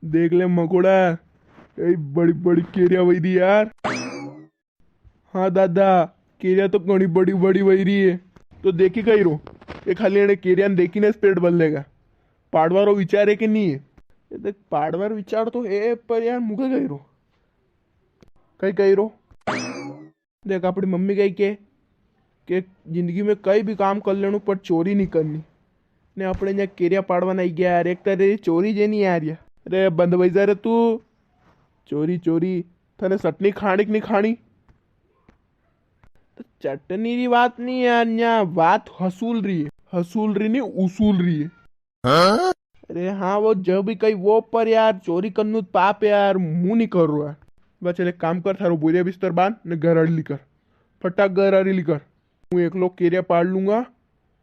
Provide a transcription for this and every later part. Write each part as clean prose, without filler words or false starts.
देख ले मकोड़ा, ये बड़ी बड़ी केरिया वही दी यार। हाँ दादा, केरिया तो घनी बड़ी बड़ी वही रही है। तो देखी कही रो, ये खाली एने केरिया ने देखी ने पेट बदलेगा। पाड़वारो विचार है कि नहीं है? ये देख पाड़वार विचार तो है, पर यार मुके कही रो, कही कही रो। देख अपनी मम्मी कही के जिंदगी में कई भी काम कर लेनु पर चोरी नहीं करनी। ने अपने यहाँ केरिया पाड़वा नहीं गया यार, एक तरह चोरी जे नहीं यार। अरे बंद भाई जा रे तू, चोरी चोरी थने चटनी खानी कि नहीं खानी? तो चटनी की बात नहीं यार, यहाँ बात हसूल रही है, हसूल रही नहीं उसूल रही है। हाँ? अरे हाँ वो जब भी कही वो, पर यार चोरी करनु तो पाप है यार, मुंह नहीं कर रहा है। बस चल एक काम कर, थारो बोरिया बिस्तर बांध ने घर अड़ली कर, फटाक घर अड़ली कर। હું એકલો કેરિયા પાડ લૂંગા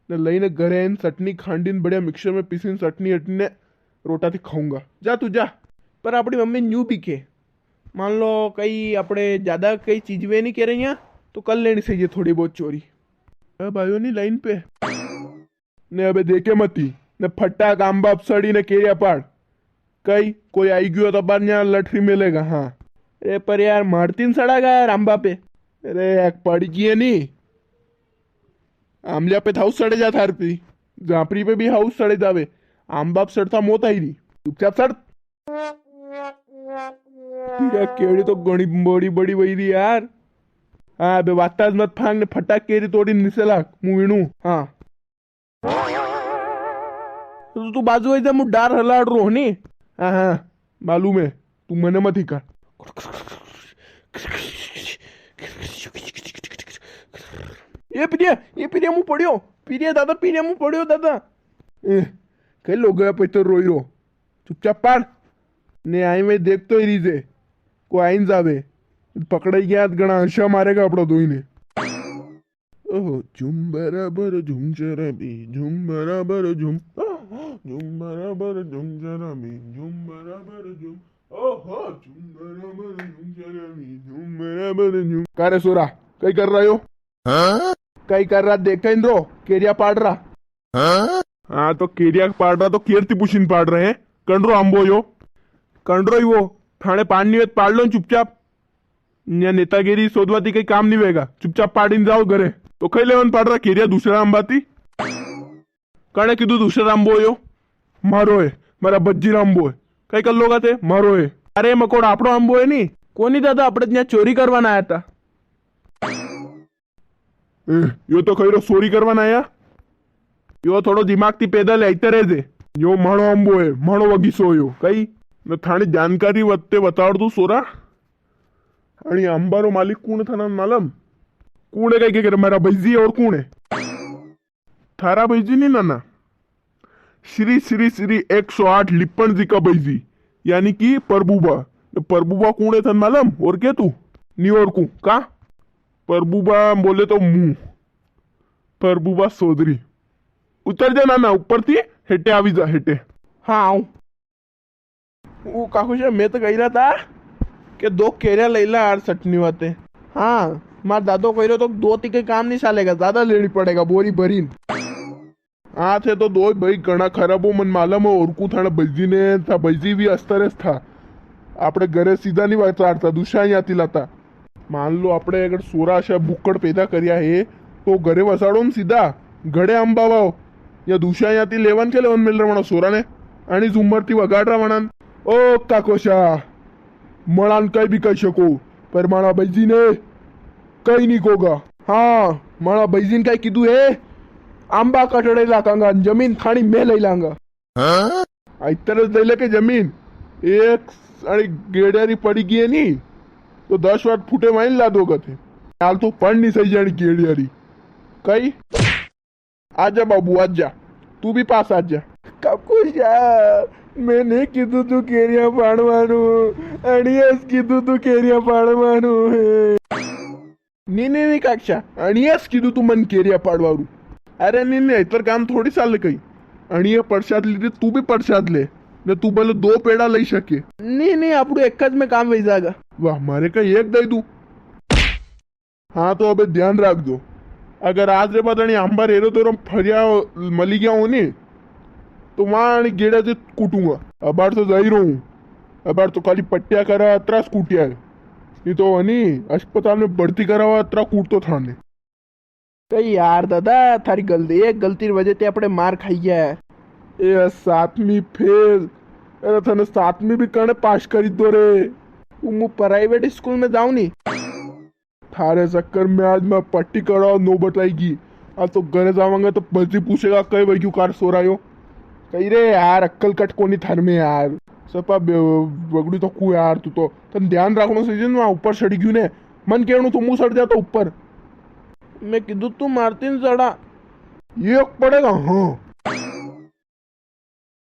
ને લઈને ઘરે આવીને ચટણી ખાંડીને बढ़िया मिक्सर में पीसीને चटनी हटने रोटाથી खाऊंगा। जा तू जा। पर अपनी मम्मी न्यू भी के मान लो कई अपने ज़्यादा कई चीज वे नहीं कह रही हैं तो कर लेनी चाहिए थोड़ी बहुत चोरी। अब आयो नहीं लाइन पे ने अबे देखे मती ने फटाक आंबा सड़ी ने केरिया पाड़ कई कोई आई गयो तो बार यहाँ लठरी मिलेगा। हाँ अरे पर यार मारतीन सड़ा गया यार आंबा पे। अरे एक पड़ गई है नहीं, आमल्या पे हाउस सड़े जाता हर पी, झांपरी पे भी हाउस सड़े जावे, आम बाप सड़ता मोत आई रही। चुपचाप सड़। यार केड़ी तो घनी बड़ी बड़ी वही रही यार। हाँ बे वाताज मत फांग ने फटाक केरी तोड़ी नीचे लाग मुवीणू। हाँ तो तू बाजू आई जा, मु डार हलाड़ रो नी। हाँ हाँ मालूम है, तू मने मत ही कर। ये पीरिया मुंह पड़ियो, पीरिया दादा पीरिया मुंह पड़ियो दादा। कई लोग गया पैतर रोई रो, चुपचाप पाड़ ने आई में देख तो ही रीजे को आइन जावे पकड़ाई गया गणा हंसा मारेगा अपना दो ही ने। ओहो झुम बराबर झुम जरा भी झुम बराबर झुम बराबर झुम जरा भी झुम बराबर झुम ओहो झुम बराबर झुम जरा भी झुम बराबर झुम। का रे सोरा कई कर रहा हो? हाँ? कई कर रहा देख इंद्रो, केरिया पाड़ रहा। हाँ तो केरिया पाड़ रहा तो कीर्ति पुशिन पाड़ रहे हैं। कंड्रो आंबो यो कंड्रो ही वो थाने पानी वेत पाड़ लो चुपचाप। यहाँ नेतागिरी सोदवाती कई काम नहीं वेगा, चुपचाप पाड़ीन जाओ घरे। तो कई लेवन पाड़ रहा केरिया दूसरा आंबाती कणे कीधु दूसरा आंबो यो मारो है, मारा बज्जीरा आंबो है। कई कर लोगा थे मारो है। अरे मकोड़ा आपड़ो आंबो है नी कोनी दादा, अपने ત્યાં ચોરી કરવાના આયા હતા। यो तो खैरो चोरी करवाना आया, यो थोड़ो दिमाग थी पैदल आते रहे थे। यो माणो आंबो है, माणो वगीसो यो कई न थाने जानकारी वत्ते बताड़ दू सोरा। आणि अंबारो मालिक कौन था ना मालूम? कौन है कई के मेरा भैजी और कौन है? थारा भैजी नहीं नाना, श्री श्री श्री 108 लिप्पन जी का भैजी यानी कि परबूबा। परबूबा कौन है था मालूम? और क्या तू नी और कू का परबूबा बोले तो मुंह परबूबा सोदरी। उतर जा नाना ऊपर थी हेटे आवी जा हेटे। हाँ आऊं। वो काकुश मैं तो कही रहा था कि 2 केरिया ले ला यार चटनी वाते। हाँ मार दादो कह रहे तो 2 तीखे काम नहीं चालेगा, ज्यादा लेनी पड़ेगा बोरी भरी। हाँ थे तो 2 भाई घना खराब हो मन मालूम हो। और कु थाने भैजी ने था, भैजी भी अस्तरस था। आपने घरे सीधा नहीं वाचाड़ता, दूसरा यहाँ लाता। मान लो આપણે अगर सोरा अशा बुक्कड पैदा કર્યા હે તો ઘરે વસાડો ને सीधा ઘડે આંબા વાવ या दुसऱ्या याती लेवन के लेवन मिल रहा सोराने आणि झुंबरती वगाड रहा ओ काकोशा मळान कई भी कही शको पर मारा बैजी ने कई नहीं कोगा। हाँ मारा बैजी ने कई कीधु है आंबा कटड़े लाकांगा, जमीन थानी में लई लांगा। इतर लई ले के जमीन एक गेड़ियारी पड़ी गई है नी तो 10 वाट फूटे माइन ला दो गथे। हाल तो पढ़ नहीं सही जानी केड़ियारी कई। आजा बाबू आजा, तू भी पास आजा। काकुशा मैंने कीधु तू केरिया पाड़वानु अणियस कीधु तू केरिया पाड़वानु नी काक्षा अणियस कीधु तू मन केरिया पाड़वारू। अरे नी इतर काम थोड़ी साल कई अणिये प्रसाद लीधे तू भी प्रसाद ले ने तू भले 2 पेड़ा लई सके। नहीं आपड़ू एक में काम वही जाएगा। वाह मारे का एक दई दू। हाँ तो अबे ध्यान रख दो, अगर आज रे बाद आंबा रेरो तो फरिया मली गया हो नी तो वहां गेड़ा से कूटूंगा। अबार तो जा ही रहूं अबार तो खाली पट्टिया करा अतरा स्कूटिया है ये तो हनी अस्पताल में भर्ती करावा अतरा कूटतो थाने। कई यार दादा थारी गलती एक गलती की वजह से अपने मार खाई है। ए सातवीं फेल अरे थाने सातवीं भी कने पास करी दो रे। मैं प्राइवेट स्कूल में जाऊं नी थारे चक्कर में आज मैं पट्टी कराओ नो बताएगी। आज तो घरे जावांगा तो बल्कि पूछेगा कई भाई क्यों कार सो रहा हो। कही रे यार अक्कल कट कोनी थार में यार सपा बगड़ी तो कु यार तू तो तन ध्यान रखनो सीजन में ऊपर चढ़ी गयू ने मन कहणु तो मुंह सड़ जाता ऊपर। मैं कीधु तू मारती न चढ़ा ये पड़ेगा हाँ